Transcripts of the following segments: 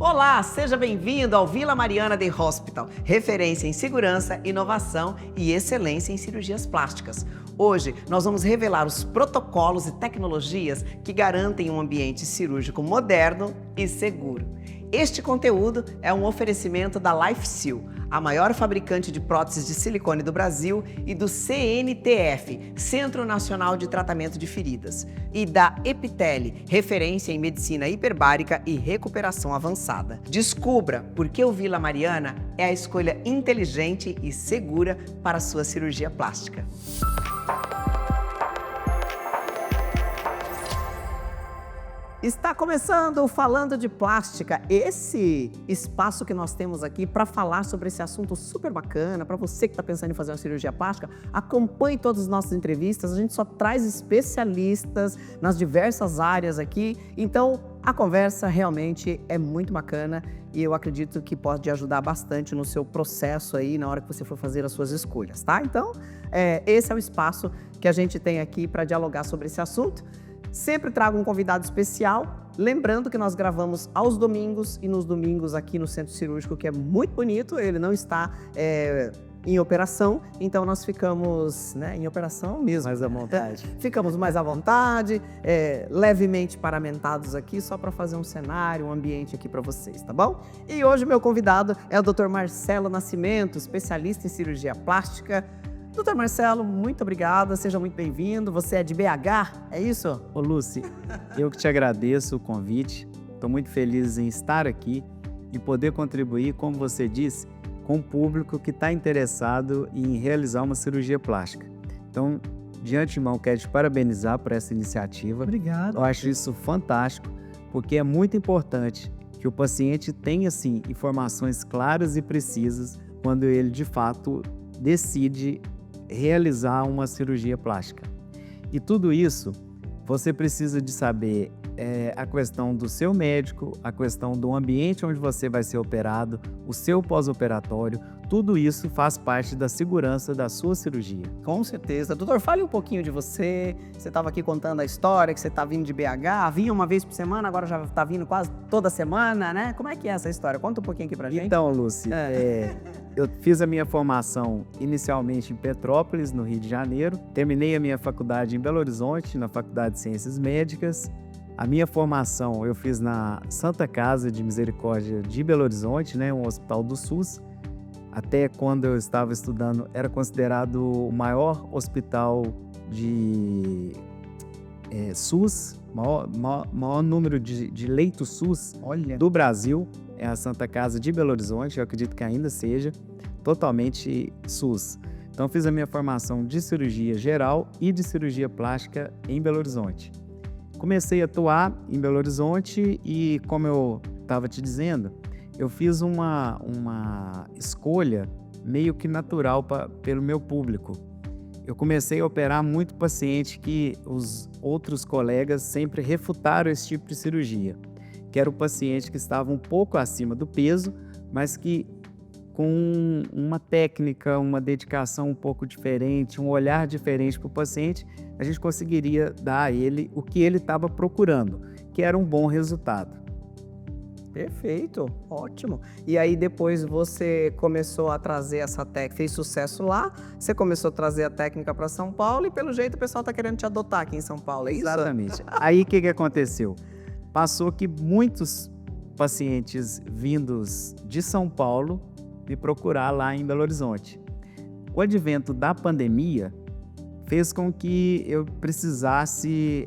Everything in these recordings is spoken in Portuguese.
Olá, seja bem-vindo ao Vila Mariana Day Hospital, referência em segurança, inovação e excelência em cirurgias plásticas. Hoje, nós vamos revelar os protocolos e tecnologias que garantem um ambiente cirúrgico moderno e seguro. Este conteúdo é um oferecimento da LifeSeal, a maior fabricante de próteses de silicone do Brasil, e do CNTF, Centro Nacional de Tratamento de Feridas, e da Epitele, referência em medicina hiperbárica e recuperação avançada. Descubra por que o Vila Mariana é a escolha inteligente e segura para a sua cirurgia plástica. Está começando o Falando de Plástica, esse espaço que nós temos aqui para falar sobre esse assunto super bacana. Para você que está pensando em fazer uma cirurgia plástica, acompanhe todas as nossas entrevistas. A gente só traz especialistas nas diversas áreas aqui, então a conversa realmente é muito bacana e eu acredito que pode ajudar bastante no seu processo aí na hora que você for fazer as suas escolhas, tá? Então, esse é o espaço que a gente tem aqui para dialogar sobre esse assunto. Sempre trago um convidado especial, lembrando que nós gravamos aos domingos e nos domingos aqui no Centro Cirúrgico, que é muito bonito, ele não está em operação, então nós ficamos em operação mesmo. Mais à vontade. Ficamos mais à vontade, levemente paramentados aqui, só para fazer um cenário, um ambiente aqui para vocês, tá bom? E hoje meu convidado é o Dr. Marcelo Nascimento, especialista em cirurgia plástica. Doutor Marcelo, muito obrigada, seja muito bem-vindo. Você é de BH, é isso? Ô, Lucy, eu que te agradeço o convite. Estou muito feliz em estar aqui e poder contribuir, como você disse, com o público que está interessado em realizar uma cirurgia plástica. Então, de antemão, quero te parabenizar por essa iniciativa. Obrigado. Eu acho isso fantástico, porque é muito importante que o paciente tenha, sim, informações claras e precisas quando ele, de fato, decide realizar uma cirurgia plástica. E tudo isso, você precisa de saber a questão do seu médico, a questão do ambiente onde você vai ser operado, o seu pós-operatório, tudo isso faz parte da segurança da sua cirurgia. Com certeza. Doutor, fale um pouquinho de você. Você estava aqui contando a história que você está vindo de BH, vinha uma vez por semana, agora já está vindo quase toda semana, né? Como é que é essa história? Conta um pouquinho aqui pra gente. Então, Lucy, eu fiz a minha formação inicialmente em Petrópolis, no Rio de Janeiro. Terminei a minha faculdade em Belo Horizonte, na Faculdade de Ciências Médicas. A minha formação eu fiz na Santa Casa de Misericórdia de Belo Horizonte, um hospital do SUS. Até quando eu estava estudando, era considerado o maior hospital de SUS, maior número de leitos SUS do Brasil. É a Santa Casa de Belo Horizonte, eu acredito que ainda seja totalmente SUS. Então, fiz a minha formação de cirurgia geral e de cirurgia plástica em Belo Horizonte. Comecei a atuar em Belo Horizonte e, como eu estava te dizendo, eu fiz uma escolha meio que natural pelo meu público. Eu comecei a operar muito paciente que os outros colegas sempre refutaram esse tipo de cirurgia, que era o paciente que estava um pouco acima do peso, mas que com uma técnica, uma dedicação um pouco diferente, um olhar diferente para o paciente, a gente conseguiria dar a ele o que ele estava procurando, que era um bom resultado. Perfeito, ótimo. E aí depois você começou a trazer essa técnica, fez sucesso lá, você começou a trazer a técnica para São Paulo e pelo jeito o pessoal está querendo te adotar aqui em São Paulo, é isso? Exatamente. Aí o que aconteceu? Passou que muitos pacientes vindos de São Paulo me procurar lá em Belo Horizonte. O advento da pandemia fez com que eu precisasse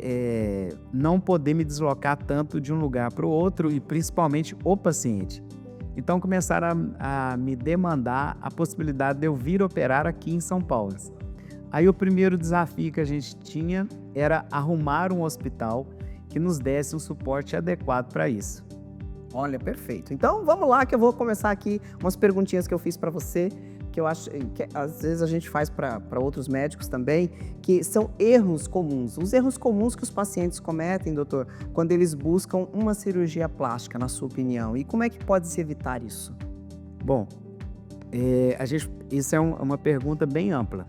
não poder me deslocar tanto de um lugar para o outro e principalmente o paciente. Então começaram a me demandar a possibilidade de eu vir operar aqui em São Paulo. Aí o primeiro desafio que a gente tinha era arrumar um hospital que nos desse um suporte adequado para isso. Olha, perfeito. Então, vamos lá que eu vou começar aqui umas perguntinhas que eu fiz para você, que eu acho que às vezes a gente faz para outros médicos também, que são erros comuns. Os erros comuns que os pacientes cometem, doutor, quando eles buscam uma cirurgia plástica, na sua opinião. E como é que pode se evitar isso? Bom, Isso é uma pergunta bem ampla.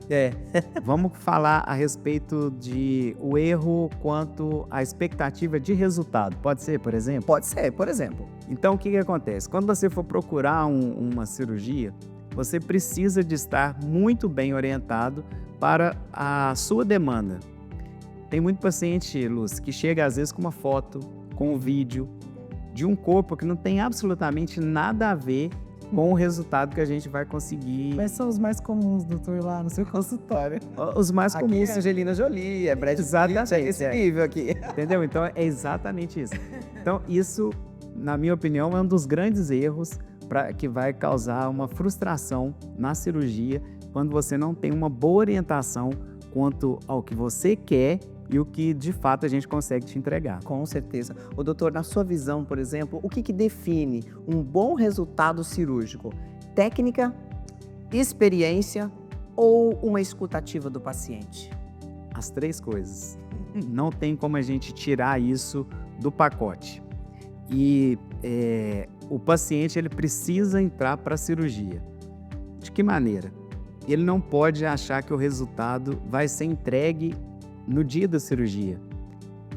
Vamos falar a respeito de o erro quanto à expectativa de resultado. Pode ser, por exemplo? Pode ser, por exemplo. Então, o que acontece? Quando você for procurar uma cirurgia, você precisa de estar muito bem orientado para a sua demanda. Tem muito paciente, Lúcia, que chega às vezes com uma foto, com um vídeo de um corpo que não tem absolutamente nada a ver com o resultado que a gente vai conseguir. Mas são os mais comuns, doutor, lá no seu consultório. Os mais Aqui comuns. é Angelina Jolie, é Brad Pitt, Exatamente, esse nível aqui. Entendeu? Então, é exatamente isso. Então, isso, na minha opinião, é um dos grandes erros que vai causar uma frustração na cirurgia quando você não tem uma boa orientação quanto ao que você quer e o que, de fato, a gente consegue te entregar. Com certeza. O doutor, na sua visão, por exemplo, o que define um bom resultado cirúrgico? Técnica, experiência ou uma escutativa do paciente? As três coisas. Não tem como a gente tirar isso do pacote. E o paciente ele precisa entrar para a cirurgia. De que maneira? Ele não pode achar que o resultado vai ser entregue no dia da cirurgia.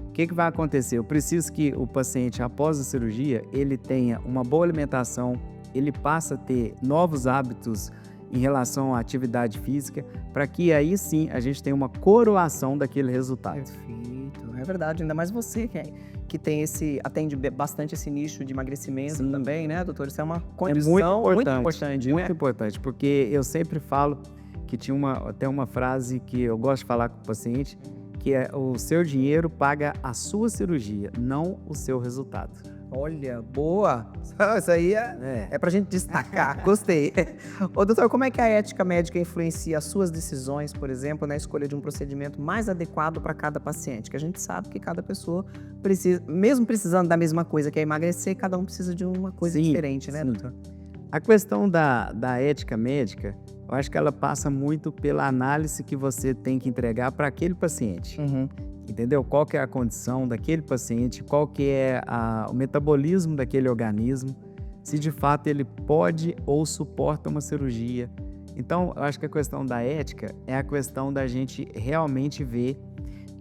O que vai acontecer? Eu preciso que o paciente, após a cirurgia, ele tenha uma boa alimentação, ele passe a ter novos hábitos em relação à atividade física, para que aí sim a gente tenha uma coroação daquele resultado. Perfeito, é verdade. Ainda mais você que tem atende bastante esse nicho de emagrecimento também, né, doutor? Isso é uma condição muito importante. Muito importante, porque eu sempre falo que tinha até uma frase que eu gosto de falar com o paciente, que é: o seu dinheiro paga a sua cirurgia, não o seu resultado. Olha, boa! Isso aí é pra gente destacar, gostei. Ô, doutor, como é que a ética médica influencia as suas decisões, por exemplo, na escolha de um procedimento mais adequado para cada paciente? Que a gente sabe que cada pessoa precisa, mesmo precisando da mesma coisa que é emagrecer, cada um precisa de uma coisa diferente, né, doutor? A questão da ética médica, eu acho que ela passa muito pela análise que você tem que entregar para aquele paciente. Entendeu? Qual que é a condição daquele paciente, qual que é o metabolismo daquele organismo, se de fato ele pode ou suporta uma cirurgia. Então, eu acho que a questão da ética é a questão da gente realmente ver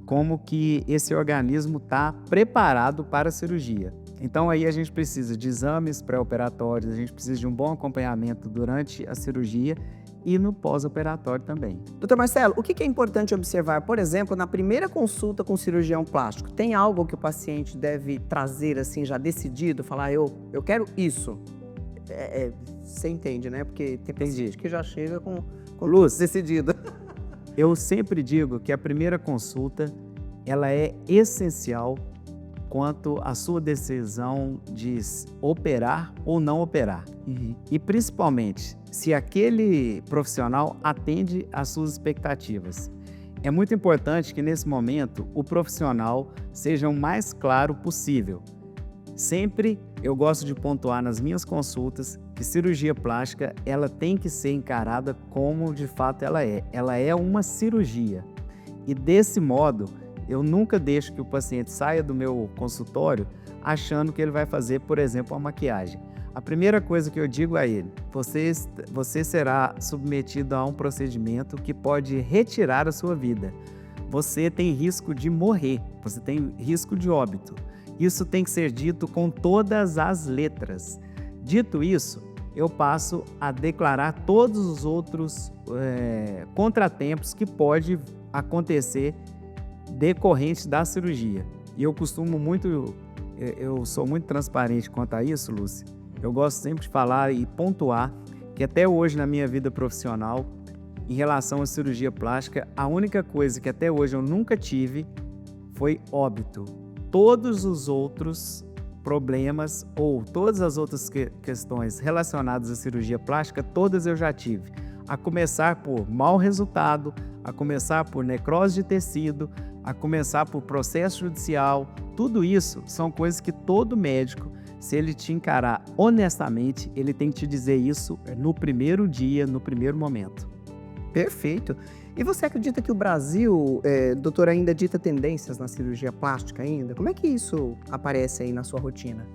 como que esse organismo está preparado para a cirurgia. Então, aí a gente precisa de exames pré-operatórios, a gente precisa de um bom acompanhamento durante a cirurgia e no pós-operatório também. Doutor Marcelo, o que é importante observar, por exemplo, na primeira consulta com o cirurgião plástico? Tem algo que o paciente deve trazer assim já decidido? Falar, eu quero isso. Você entende, né? Porque tem paciente que já chega com luz decidido. Eu sempre digo que a primeira consulta ela é essencial quanto à sua decisão de operar ou não operar. E principalmente, se aquele profissional atende às suas expectativas. É muito importante que nesse momento o profissional seja o mais claro possível. Sempre eu gosto de pontuar nas minhas consultas que cirurgia plástica ela tem que ser encarada como de fato ela é. Ela é uma cirurgia. E desse modo, eu nunca deixo que o paciente saia do meu consultório achando que ele vai fazer, por exemplo, uma maquiagem. A primeira coisa que eu digo a ele: você será submetido a um procedimento que pode retirar a sua vida. Você tem risco de morrer, você tem risco de óbito. Isso tem que ser dito com todas as letras. Dito isso, eu passo a declarar todos os outros contratempos que pode acontecer decorrentes da cirurgia. E eu sou muito transparente quanto a isso, Lúcia. Eu gosto sempre de falar e pontuar que até hoje na minha vida profissional, em relação à cirurgia plástica, a única coisa que até hoje eu nunca tive foi óbito. Todos os outros problemas ou todas as outras questões relacionadas à cirurgia plástica, todas eu já tive. A começar por mau resultado, a começar por necrose de tecido, a começar por processo judicial. Tudo isso são coisas que todo médico, se ele te encarar honestamente, ele tem que te dizer isso no primeiro dia, no primeiro momento. Perfeito. E você acredita que o Brasil, doutor, ainda dita tendências na cirurgia plástica ainda? Como é que isso aparece aí na sua rotina?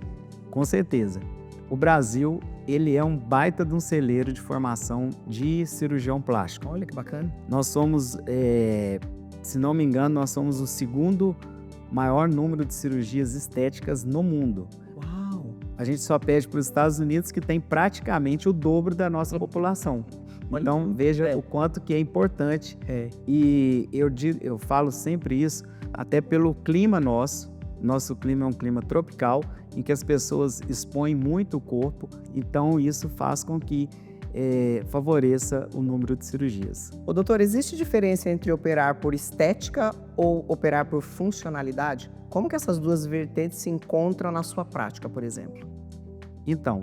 Com certeza. O Brasil ele é um baita de um celeiro de formação de cirurgião plástico. Olha que bacana. Nós somos, se não me engano, nós somos o segundo maior número de cirurgias estéticas no mundo. Uau! A gente só pede para os Estados Unidos, que tem praticamente o dobro da nossa população. Então, veja o quanto que é importante. E eu falo sempre isso, até pelo clima nosso. Nosso clima é um clima tropical, em que as pessoas expõem muito o corpo. Então, isso faz com que favoreça o número de cirurgias. Ô, doutor, existe diferença entre operar por estética ou operar por funcionalidade? Como que essas duas vertentes se encontram na sua prática, por exemplo? Então,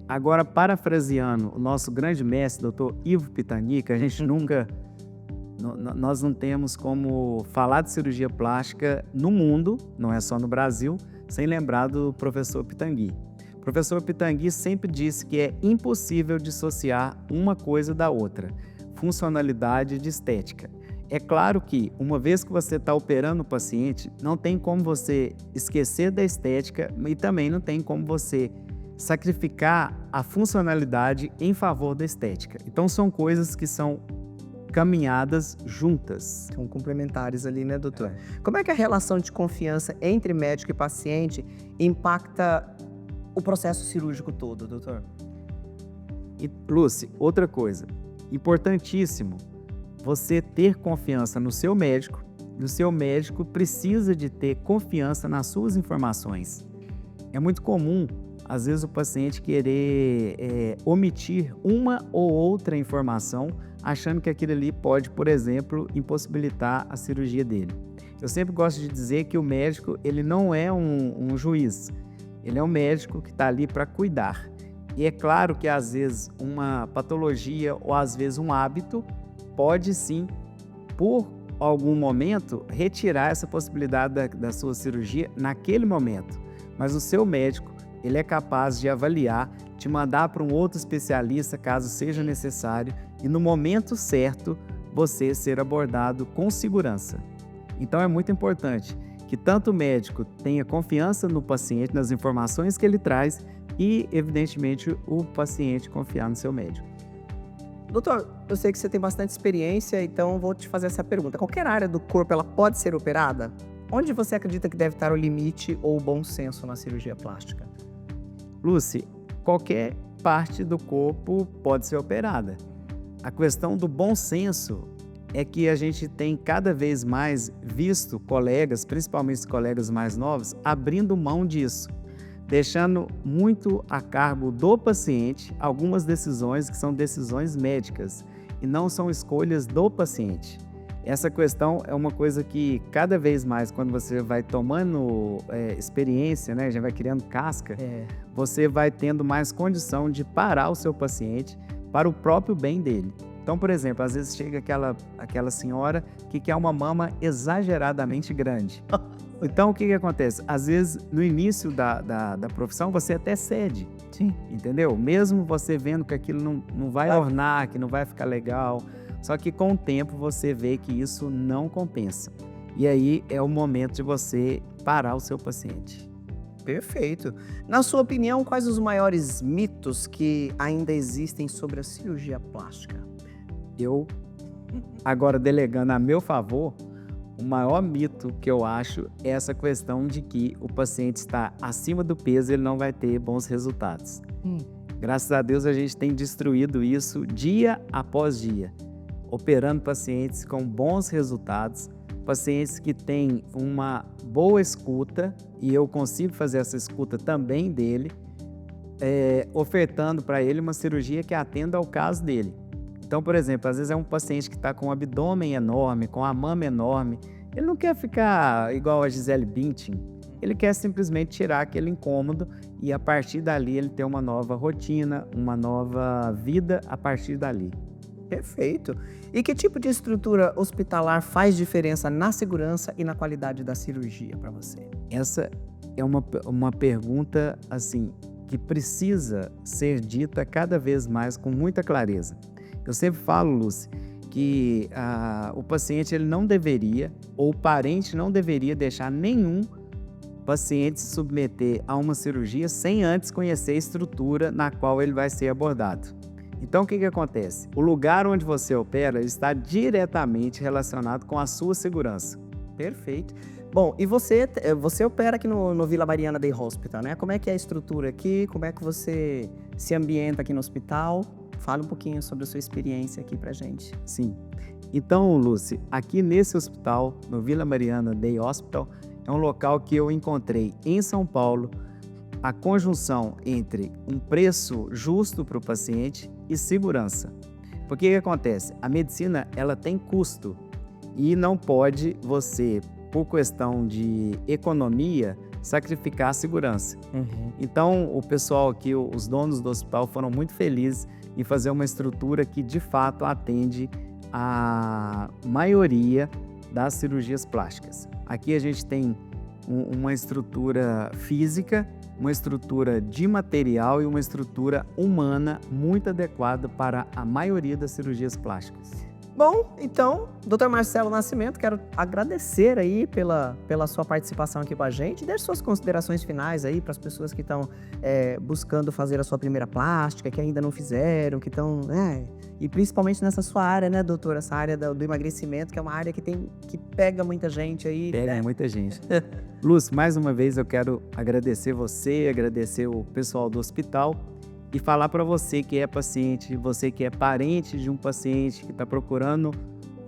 agora parafraseando o nosso grande mestre, Dr. Ivo Pitangui, que a gente nós não temos como falar de cirurgia plástica no mundo, não é só no Brasil, sem lembrar do professor Pitangui. O professor Pitangui sempre disse que é impossível dissociar uma coisa da outra, funcionalidade de estética. É claro que, uma vez que você está operando o paciente, não tem como você esquecer da estética e também não tem como você sacrificar a funcionalidade em favor da estética. Então, são coisas que são caminhadas juntas. São complementares ali, né, doutor? Como é que a relação de confiança entre médico e paciente impacta o processo cirúrgico todo, doutor? E, Lúcia, outra coisa, importantíssimo, você ter confiança no seu médico, e o seu médico precisa de ter confiança nas suas informações. É muito comum, às vezes, o paciente querer omitir uma ou outra informação, achando que aquilo ali pode, por exemplo, impossibilitar a cirurgia dele. Eu sempre gosto de dizer que o médico, ele não é um juiz, ele é um médico que está ali para cuidar. E é claro que, às vezes, uma patologia ou, às vezes, um hábito pode, sim, por algum momento, retirar essa possibilidade da sua cirurgia naquele momento. Mas o seu médico, ele é capaz de avaliar, te mandar para um outro especialista, caso seja necessário, e no momento certo, você ser abordado com segurança. Então, é muito importante que tanto o médico tenha confiança no paciente, nas informações que ele traz, e, evidentemente, o paciente confiar no seu médico. Doutor, eu sei que você tem bastante experiência, então vou te fazer essa pergunta. Qualquer área do corpo, ela pode ser operada? Onde você acredita que deve estar o limite ou o bom senso na cirurgia plástica? Lucy, qualquer parte do corpo pode ser operada. A questão do bom senso é que a gente tem cada vez mais visto colegas, principalmente colegas mais novos, abrindo mão disso, deixando muito a cargo do paciente algumas decisões que são decisões médicas e não são escolhas do paciente. Essa questão é uma coisa que cada vez mais, quando você vai tomando experiência, né, já vai criando casca, você vai tendo mais condição de parar o seu paciente para o próprio bem dele. Então, por exemplo, às vezes chega aquela senhora que quer uma mama exageradamente grande. Então, o que acontece? Às vezes, no início da profissão, você até cede. Sim. Entendeu? Mesmo você vendo que aquilo não vai ornar, que não vai ficar legal. Só que com o tempo você vê que isso não compensa. E aí é o momento de você parar o seu paciente. Perfeito. Na sua opinião, quais os maiores mitos que ainda existem sobre a cirurgia plástica? Eu, agora delegando a meu favor, o maior mito que eu acho é essa questão de que o paciente está acima do peso e ele não vai ter bons resultados. Graças a Deus a gente tem destruído isso dia após dia, operando pacientes com bons resultados, pacientes que têm uma boa escuta, e eu consigo fazer essa escuta também dele, ofertando para ele uma cirurgia que atenda ao caso dele. Então, por exemplo, às vezes é um paciente que está com o abdômen enorme, com a mama enorme, ele não quer ficar igual a Gisele Bündchen, ele quer simplesmente tirar aquele incômodo e a partir dali ele ter uma nova rotina, uma nova vida a partir dali. Perfeito. E que tipo de estrutura hospitalar faz diferença na segurança e na qualidade da cirurgia para você? Essa é uma pergunta assim que precisa ser dita cada vez mais com muita clareza. Eu sempre falo, Lúcia, que o paciente ele não deveria, ou o parente não deveria deixar nenhum paciente se submeter a uma cirurgia sem antes conhecer a estrutura na qual ele vai ser abordado. Então, o que acontece? O lugar onde você opera está diretamente relacionado com a sua segurança. Perfeito. Bom, e você opera aqui no Vila Mariana Day Hospital, né? Como é que é a estrutura aqui? Como é que você se ambienta aqui no hospital? Fala um pouquinho sobre a sua experiência aqui pra gente. Sim. Então, Lúcia, aqui nesse hospital, no Vila Mariana Day Hospital, é um local que eu encontrei em São Paulo a conjunção entre um preço justo para o paciente e segurança. Porque o que acontece? A medicina, ela tem custo e não pode você, por questão de economia, sacrificar a segurança. Então, o pessoal aqui, os donos do hospital, foram muito felizes em fazer uma estrutura que, de fato, atende a maioria das cirurgias plásticas. Aqui a gente tem uma estrutura física, uma estrutura de material e uma estrutura humana muito adequada para a maioria das cirurgias plásticas. Bom, então, Dr. Marcelo Nascimento, quero agradecer aí pela sua participação aqui com a gente. Deixe suas considerações finais aí para as pessoas que estão buscando fazer a sua primeira plástica, que ainda não fizeram, que estão... E principalmente nessa sua área, né, doutora? Essa área do emagrecimento, que é uma área que pega muita gente aí. Pega muita gente. Lúcia, mais uma vez eu quero agradecer você, agradecer o pessoal do hospital e falar para você que é paciente, você que é parente de um paciente que está procurando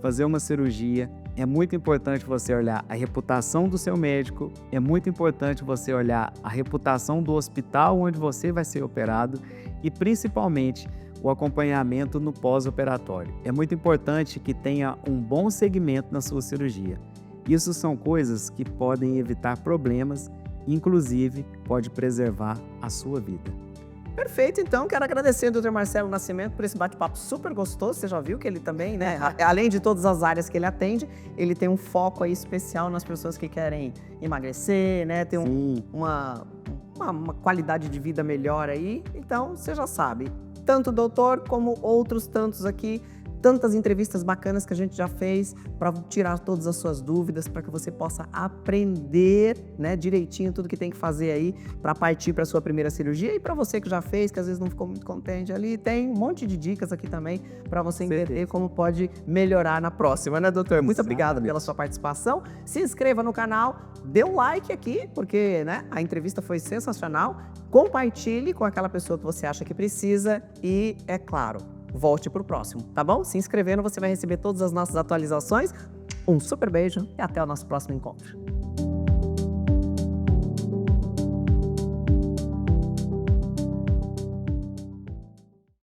fazer uma cirurgia, é muito importante você olhar a reputação do seu médico, é muito importante você olhar a reputação do hospital onde você vai ser operado e principalmente o acompanhamento no pós-operatório. É muito importante que tenha um bom segmento na sua cirurgia. Isso são coisas que podem evitar problemas, inclusive pode preservar a sua vida. Perfeito, então quero agradecer ao Dr. Marcelo Nascimento por esse bate-papo super gostoso. Você já viu que ele também, né, além de todas as áreas que ele atende, ele tem um foco aí especial nas pessoas que querem emagrecer, né, ter uma qualidade de vida melhor aí. Então, você já sabe, tanto o doutor como outros tantos aqui, tantas entrevistas bacanas que a gente já fez para tirar todas as suas dúvidas, para que você possa aprender, né, direitinho tudo que tem que fazer aí para partir para a sua primeira cirurgia. E para você que já fez, que às vezes não ficou muito contente ali, tem um monte de dicas aqui também para você entender como pode melhorar na próxima, né, doutor? Muito obrigado pela sua participação. Se inscreva no canal, dê um like aqui, porque, né, a entrevista foi sensacional. Compartilhe com aquela pessoa que você acha que precisa e, é claro, volte pro próximo, tá bom? Se inscrevendo, você vai receber todas as nossas atualizações. Um super beijo e até o nosso próximo encontro.